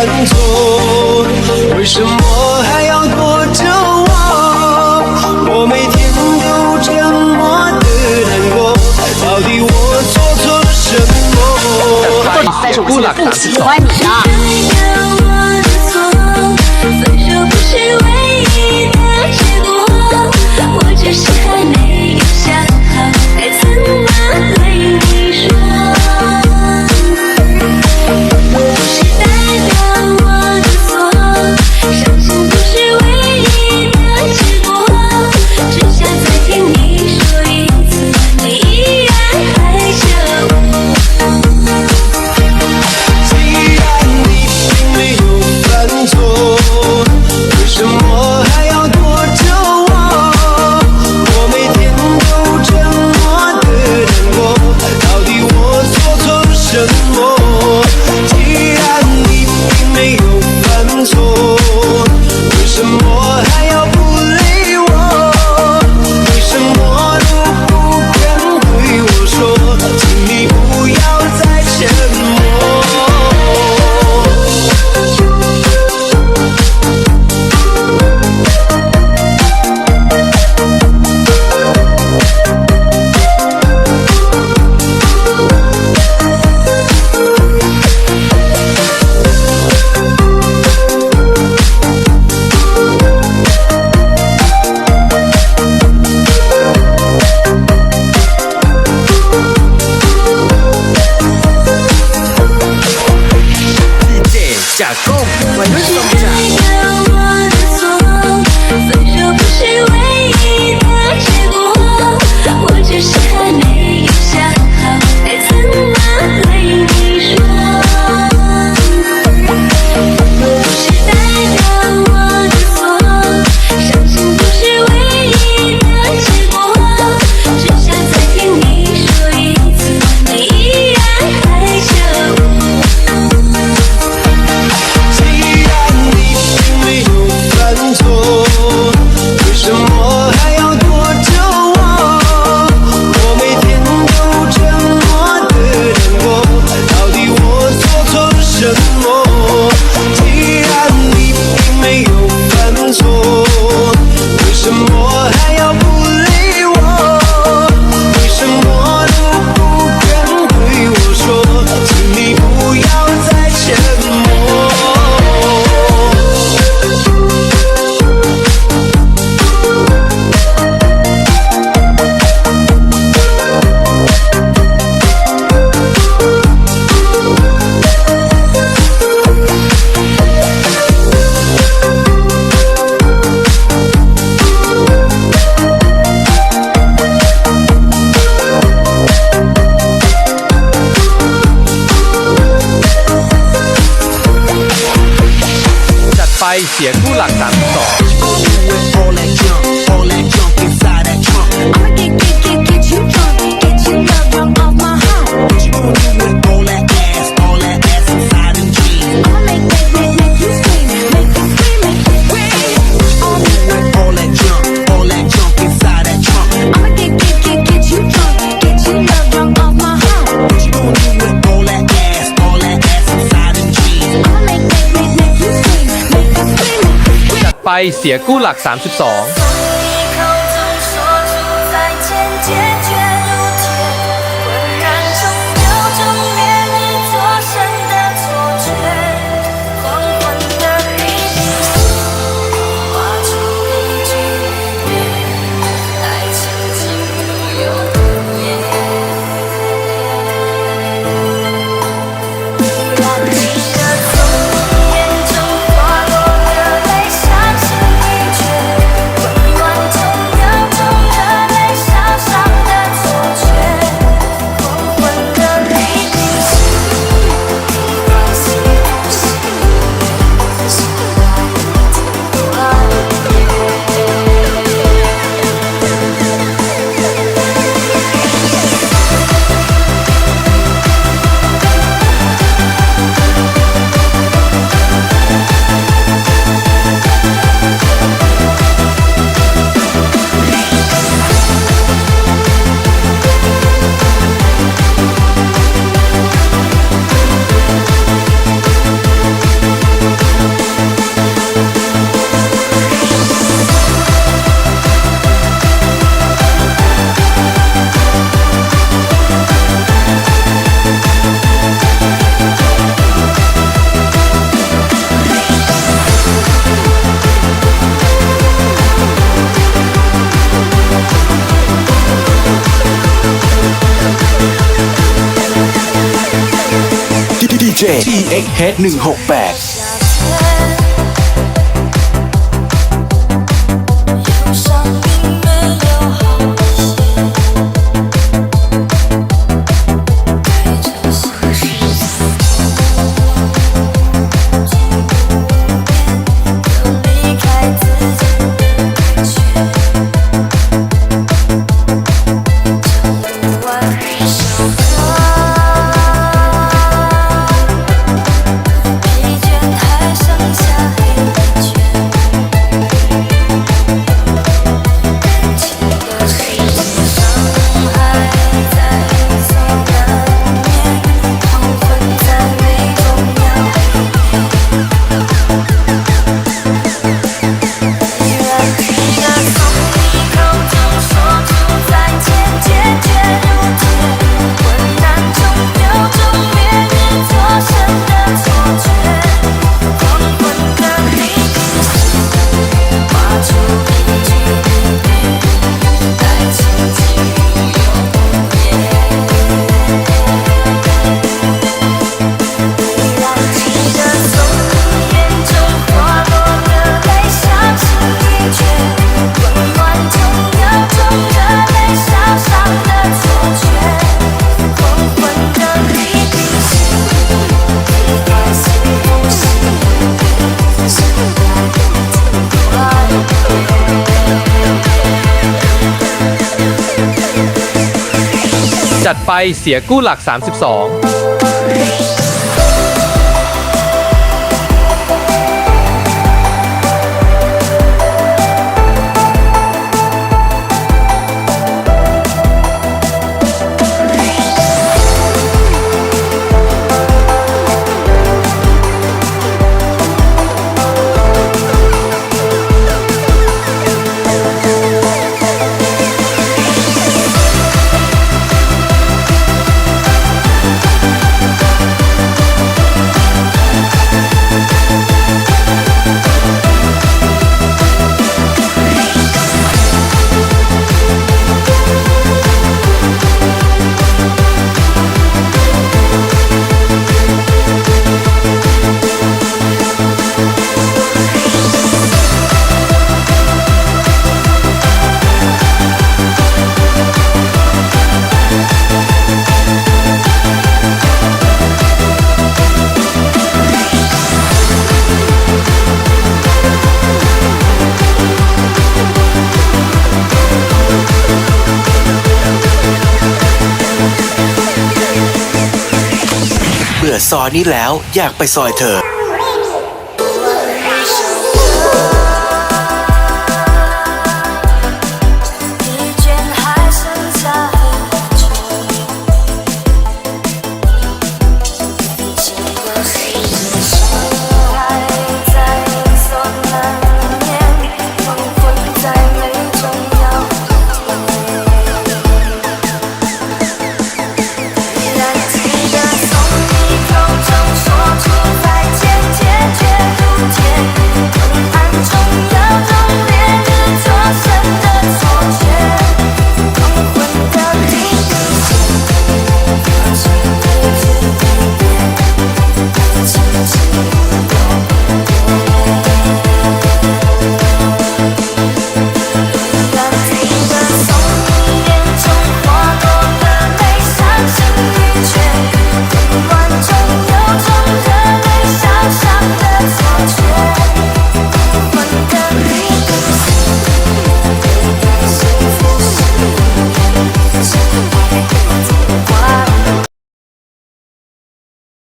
犯错？为什么还要躲着我？我每天都这么的难过，到底我做错了什么？但是我现在不喜欢你了。分手不是唯一的结果，我只是还没有想好该怎么对你说。不是代表我的错，伤心不是唯一的结果，只想再听你说一次，你依然还着我。既然你并没有犯错，为什么还要躲着我？我每天都这么的难过，到底我做错了什么？既然你并没有犯错，为什么还要不理我？为什么都不肯对我说？请你不要再沉默。加工，我有什么？我的错，分手不是唯一的结果，我只是还没有想好该怎么对你说。不是代表我的错，伤心不是唯一的结果，只想再听你说一次，你依然还着我。既然你并没有犯错，为什么还要躲着我？我每天都这么的难过，到底我做错了什么？既然你并没有犯错，为什么还要不理我？为什么都不肯对我说？请你不要再沉默。จัดไปเสียกู้หลัก32 All that junk inside that trunk. I'ma get you drunk, get you love drunk off my heart. What you gonna do with all that ass inside them jeans? I'ma make you scream, make you scream, make you scream. What you gonna do with all that junk inside that trunk? I'ma get you drunk, get you love drunk off my heart. What you gonna do with all that ass inside them jeans? I'ma make you scream, make you scream, make you scream. จัดไปเสียกู้หลัก32一口中说出再见，坚决如铁，浑然中有种连你作声的错觉，黄昏的黑夜，画出一句离别，爱曾经拥有的夜。忘记了从你眼中滑落的泪，伤心欲绝，温暖 DJ TXH 168忧伤并没有好一些，对这些事又离开自己的感觉，唱不完一首歌，疲倦还剩下黑眼圈，感情的世界伤害在所难免，黄昏在眉中摇依然记得从你口中说出再见，决绝如铁，昏暗中有种烈日灼身的错觉，黄昏的你画出一句离别，爱情进入永夜。依然记得从你眼中滑落的泪，伤心欲绝，混乱中有种热泪烧伤的错觉，黄昏的你平息，一段幸福是现จัดไปเสียกู้หลัก 32เบื่อซอยนี้แล้วอยากไปซอยเธอ